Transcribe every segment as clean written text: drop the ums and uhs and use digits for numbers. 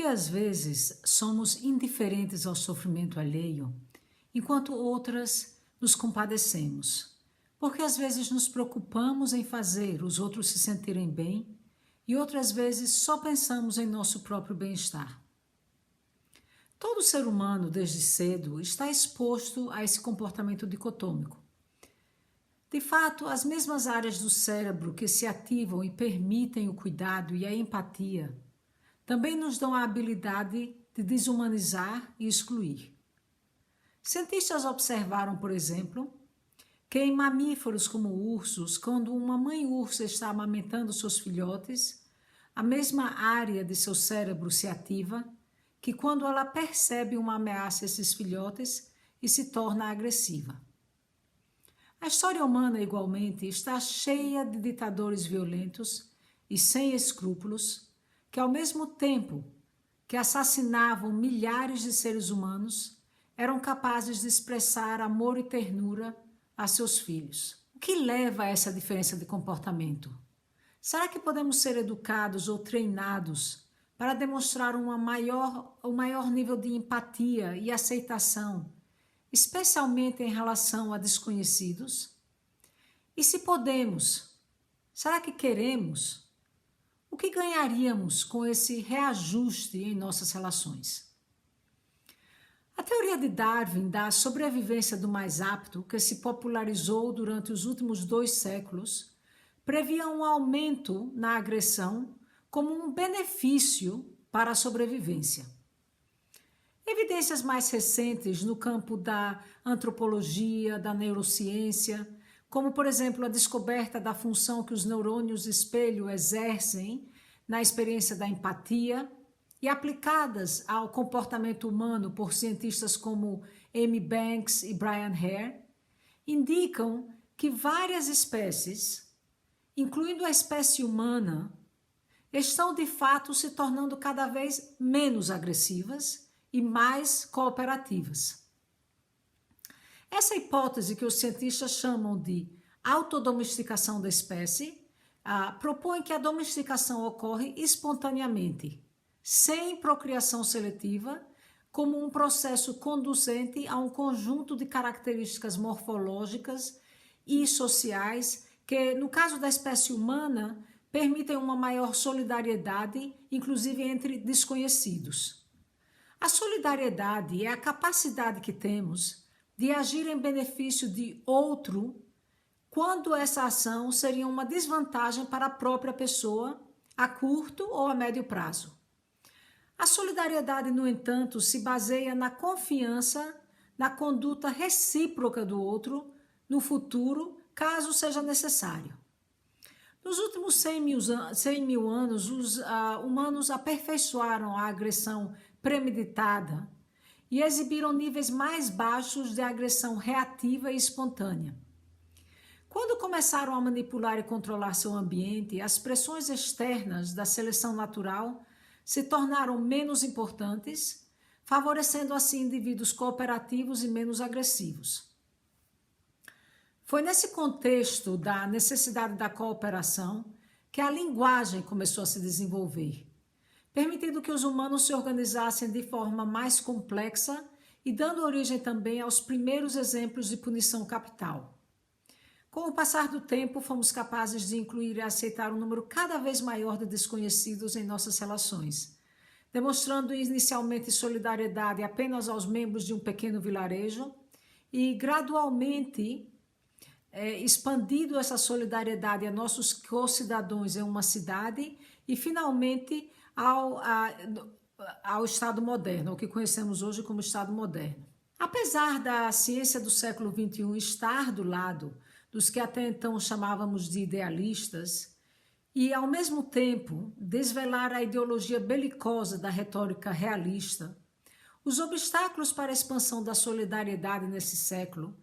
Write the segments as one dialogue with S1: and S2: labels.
S1: às vezes somos indiferentes ao sofrimento alheio, enquanto outras nos compadecemos? Porque às vezes nos preocupamos em fazer os outros se sentirem bem e outras vezes só pensamos em nosso próprio bem-estar. Todo ser humano, desde cedo, está exposto a esse comportamento dicotômico. De fato, as mesmas áreas do cérebro que se ativam e permitem o cuidado e a empatia também nos dão a habilidade de desumanizar e excluir. Cientistas observaram, por exemplo, que em mamíferos como ursos, quando uma mãe ursa está amamentando seus filhotes, a mesma área de seu cérebro se ativa que quando ela percebe uma ameaça a esses filhotes e se torna agressiva. A história humana, igualmente, está cheia de ditadores violentos e sem escrúpulos que, ao mesmo tempo que assassinavam milhares de seres humanos, eram capazes de expressar amor e ternura a seus filhos. O que leva a essa diferença de comportamento? Será que podemos ser educados ou treinados para demonstrar um maior nível de empatia e aceitação, especialmente em relação a desconhecidos? E se podemos, será que queremos? O que ganharíamos com esse reajuste em nossas relações? A teoria de Darwin da sobrevivência do mais apto, que se popularizou durante os últimos 2 séculos, previa um aumento na agressão como um benefício para a sobrevivência. Evidências mais recentes no campo da antropologia, da neurociência, como, por exemplo, a descoberta da função que os neurônios espelho exercem na experiência da empatia e aplicadas ao comportamento humano por cientistas como Amy Banks e Brian Hare, indicam que várias espécies, incluindo a espécie humana, estão de fato se tornando cada vez menos agressivas e mais cooperativas. Essa hipótese, que os cientistas chamam de autodomesticação da espécie, propõe que a domesticação ocorre espontaneamente, sem procriação seletiva, como um processo conducente a um conjunto de características morfológicas e sociais que, no caso da espécie humana, permitem uma maior solidariedade, inclusive entre desconhecidos. A solidariedade é a capacidade que temos de agir em benefício de outro quando essa ação seria uma desvantagem para a própria pessoa a curto ou a médio prazo. A solidariedade, no entanto, se baseia na confiança na conduta recíproca do outro no futuro, caso seja necessário. Nos últimos 100 mil anos, os humanos aperfeiçoaram a agressão premeditada e exibiram níveis mais baixos de agressão reativa e espontânea. Quando começaram a manipular e controlar seu ambiente, as pressões externas da seleção natural se tornaram menos importantes, favorecendo assim indivíduos cooperativos e menos agressivos. Foi nesse contexto da necessidade da cooperação que a linguagem começou a se desenvolver, permitindo que os humanos se organizassem de forma mais complexa e dando origem também aos primeiros exemplos de punição capital. Com o passar do tempo, fomos capazes de incluir e aceitar um número cada vez maior de desconhecidos em nossas relações, demonstrando inicialmente solidariedade apenas aos membros de um pequeno vilarejo e gradualmente expandindo essa solidariedade a nossos co-cidadãos em uma cidade e finalmente ao Estado moderno, o que conhecemos hoje como Estado moderno. Apesar da ciência do século XXI estar do lado dos que até então chamávamos de idealistas e, ao mesmo tempo, desvelar a ideologia belicosa da retórica realista, os obstáculos para a expansão da solidariedade nesse século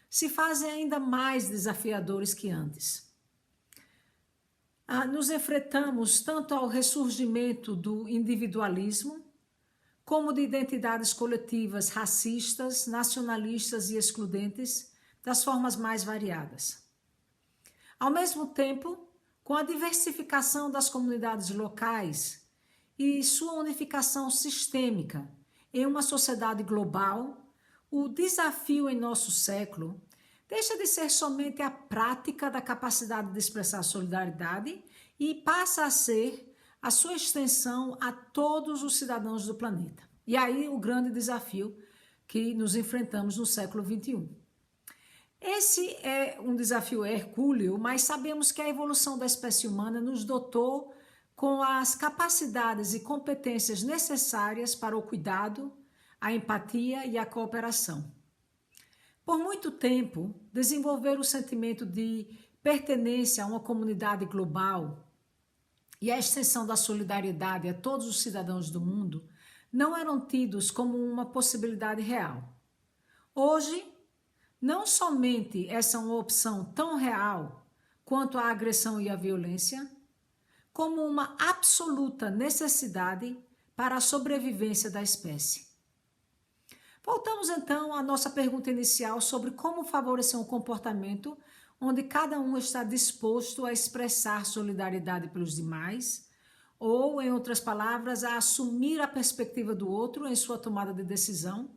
S1: se fazem ainda mais desafiadores que antes. Nos enfrentamos tanto ao ressurgimento do individualismo, como de identidades coletivas racistas, nacionalistas e excludentes, das formas mais variadas. Ao mesmo tempo, com a diversificação das comunidades locais e sua unificação sistêmica em uma sociedade global, o desafio em nosso século deixa de ser somente a prática da capacidade de expressar solidariedade e passa a ser a sua extensão a todos os cidadãos do planeta. E aí o grande desafio que nos enfrentamos no século XXI. Esse é um desafio hercúleo, mas sabemos que a evolução da espécie humana nos dotou com as capacidades e competências necessárias para o cuidado, a empatia e a cooperação. Por muito tempo, desenvolver o sentimento de pertenência a uma comunidade global e a extensão da solidariedade a todos os cidadãos do mundo não eram tidos como uma possibilidade real. Hoje, não somente essa é uma opção tão real quanto a agressão e a violência, como uma absoluta necessidade para a sobrevivência da espécie. Voltamos então à nossa pergunta inicial sobre como favorecer um comportamento onde cada um está disposto a expressar solidariedade pelos demais, ou, em outras palavras, a assumir a perspectiva do outro em sua tomada de decisão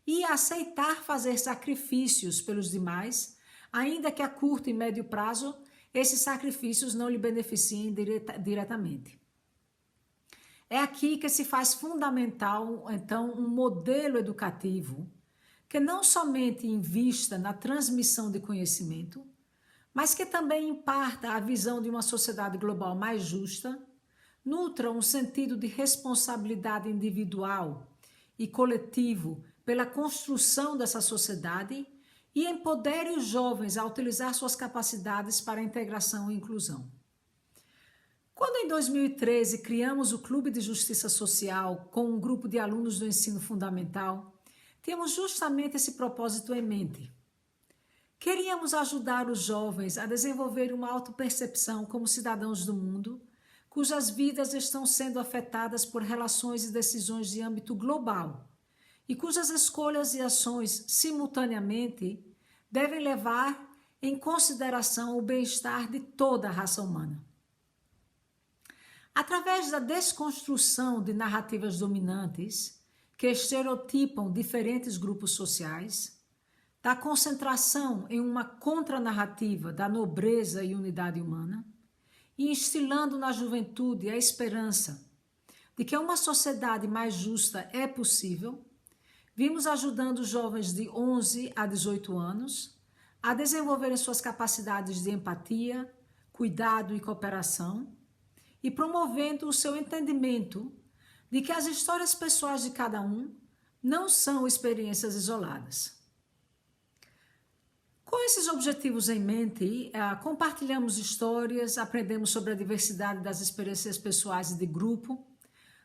S1: e aceitar fazer sacrifícios pelos demais, ainda que a curto e médio prazo esses sacrifícios não lhe beneficiem diretamente. É aqui que se faz fundamental, então, um modelo educativo que não somente invista na transmissão de conhecimento, mas que também imparta a visão de uma sociedade global mais justa, nutra um sentido de responsabilidade individual e coletivo pela construção dessa sociedade e empodere os jovens a utilizar suas capacidades para a integração e inclusão. Quando em 2013 criamos o Clube de Justiça Social com um grupo de alunos do ensino fundamental, tínhamos justamente esse propósito em mente. Queríamos ajudar os jovens a desenvolver uma autopercepção como cidadãos do mundo, cujas vidas estão sendo afetadas por relações e decisões de âmbito global, e cujas escolhas e ações, simultaneamente, devem levar em consideração o bem-estar de toda a raça humana. Através da desconstrução de narrativas dominantes que estereotipam diferentes grupos sociais, da concentração em uma contranarrativa da nobreza e unidade humana, e instilando na juventude a esperança de que uma sociedade mais justa é possível, vimos ajudando os jovens de 11 a 18 anos a desenvolverem suas capacidades de empatia, cuidado e cooperação e promovendo o seu entendimento de que as histórias pessoais de cada um não são experiências isoladas. Com esses objetivos em mente, compartilhamos histórias, aprendemos sobre a diversidade das experiências pessoais e de grupo,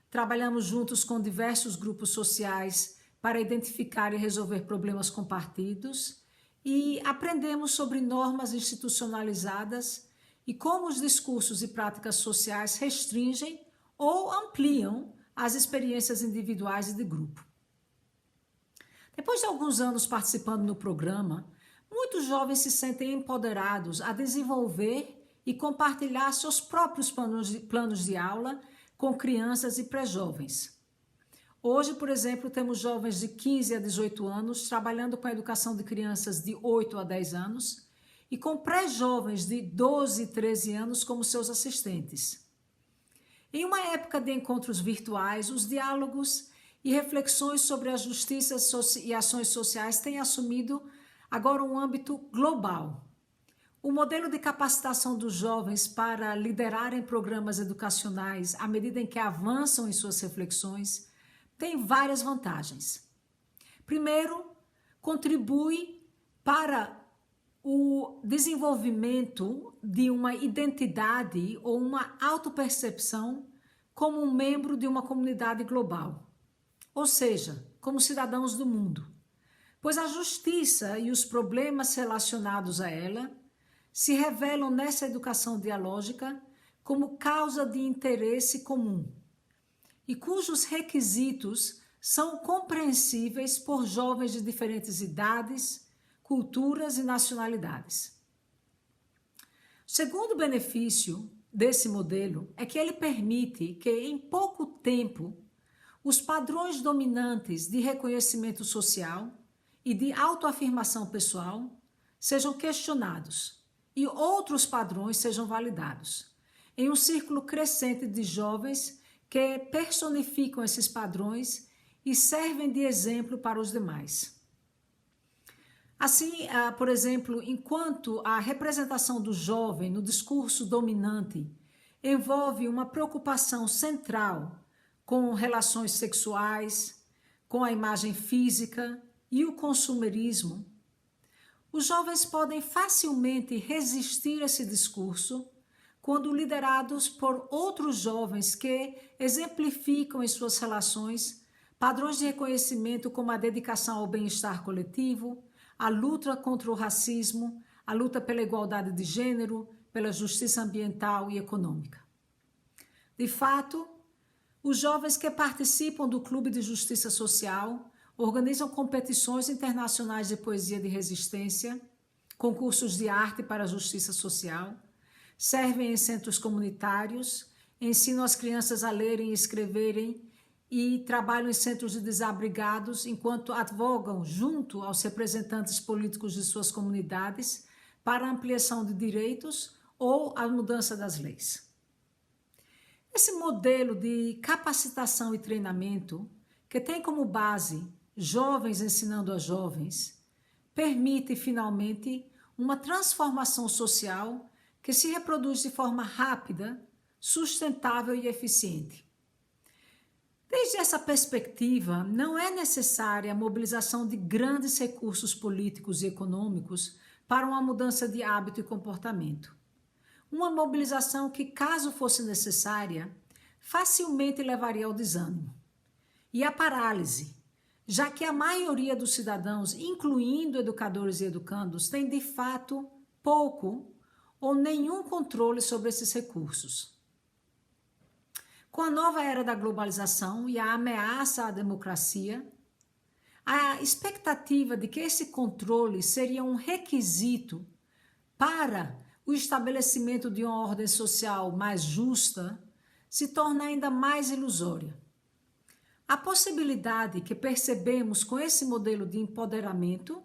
S1: trabalhamos juntos com diversos grupos sociais para identificar e resolver problemas compartidos e aprendemos sobre normas institucionalizadas e como os discursos e práticas sociais restringem ou ampliam as experiências individuais e de grupo. Depois de alguns anos participando no programa, muitos jovens se sentem empoderados a desenvolver e compartilhar seus próprios planos de aula com crianças e pré-jovens. Hoje, por exemplo, temos jovens de 15 a 18 anos trabalhando com a educação de crianças de 8 a 10 anos e com pré-jovens de 12 e 13 anos como seus assistentes. Em uma época de encontros virtuais, os diálogos e reflexões sobre a justiça e ações sociais têm assumido agora um âmbito global. O modelo de capacitação dos jovens para liderarem programas educacionais à medida em que avançam em suas reflexões tem várias vantagens. Primeiro, contribui para o desenvolvimento de uma identidade ou uma autopercepção como um membro de uma comunidade global, ou seja, como cidadãos do mundo, pois a justiça e os problemas relacionados a ela se revelam nessa educação dialógica como causa de interesse comum e cujos requisitos são compreensíveis por jovens de diferentes idades, culturas e nacionalidades. O segundo benefício desse modelo é que ele permite que, em pouco tempo, os padrões dominantes de reconhecimento social e de autoafirmação pessoal sejam questionados e outros padrões sejam validados, em um círculo crescente de jovens que personificam esses padrões e servem de exemplo para os demais. Assim, por exemplo, enquanto a representação do jovem no discurso dominante envolve uma preocupação central com relações sexuais, com a imagem física e o consumerismo, os jovens podem facilmente resistir a esse discurso quando liderados por outros jovens que exemplificam em suas relações padrões de reconhecimento como a dedicação ao bem-estar coletivo, a luta contra o racismo, a luta pela igualdade de gênero, pela justiça ambiental e econômica. De fato, os jovens que participam do Clube de Justiça Social organizam competições internacionais de poesia de resistência, concursos de arte para a justiça social, servem em centros comunitários, ensinam as crianças a lerem e escreverem e trabalham em centros de desabrigados enquanto advogam junto aos representantes políticos de suas comunidades para a ampliação de direitos ou a mudança das leis. Esse modelo de capacitação e treinamento, que tem como base jovens ensinando a jovens, permite finalmente uma transformação social que se reproduz de forma rápida, sustentável e eficiente. Desde essa perspectiva, não é necessária a mobilização de grandes recursos políticos e econômicos para uma mudança de hábito e comportamento. Uma mobilização que, caso fosse necessária, facilmente levaria ao desânimo e à parálise, já que a maioria dos cidadãos, incluindo educadores e educandos, tem de fato pouco ou nenhum controle sobre esses recursos. Com a nova era da globalização e a ameaça à democracia, a expectativa de que esse controle seria um requisito para o estabelecimento de uma ordem social mais justa se torna ainda mais ilusória. A possibilidade que percebemos com esse modelo de empoderamento,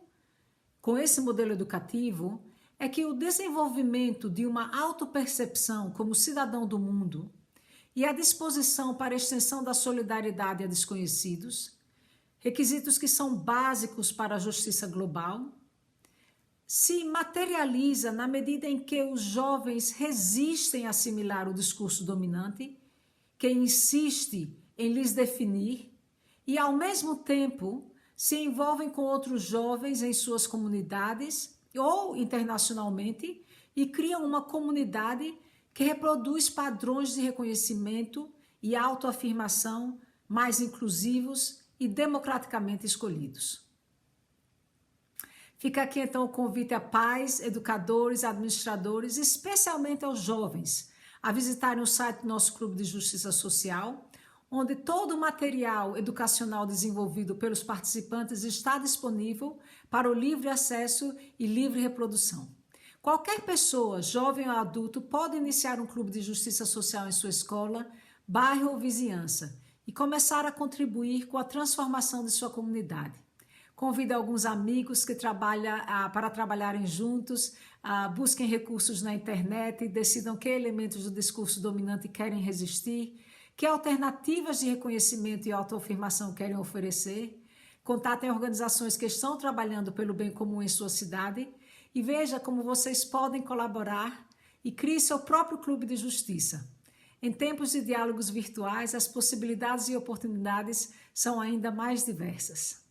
S1: com esse modelo educativo, é que o desenvolvimento de uma autopercepção como cidadão do mundo e a disposição para a extensão da solidariedade a desconhecidos, requisitos que são básicos para a justiça global, se materializa na medida em que os jovens resistem a assimilar o discurso dominante, que insiste em lhes definir, e ao mesmo tempo se envolvem com outros jovens em suas comunidades ou internacionalmente e criam uma comunidade que reproduz padrões de reconhecimento e autoafirmação mais inclusivos e democraticamente escolhidos. Fica aqui então o convite a pais, educadores, administradores, especialmente aos jovens, a visitarem o site do nosso Clube de Justiça Social, onde todo o material educacional desenvolvido pelos participantes está disponível para o livre acesso e livre reprodução. Qualquer pessoa, jovem ou adulto, pode iniciar um clube de justiça social em sua escola, bairro ou vizinhança e começar a contribuir com a transformação de sua comunidade. Convide alguns amigos que para trabalharem juntos, busquem recursos na internet e decidam que elementos do discurso dominante querem resistir, que alternativas de reconhecimento e autoafirmação querem oferecer. Contatem organizações que estão trabalhando pelo bem comum em sua cidade e veja como vocês podem colaborar e crie seu próprio clube de justiça. Em tempos de diálogos virtuais, as possibilidades e oportunidades são ainda mais diversas.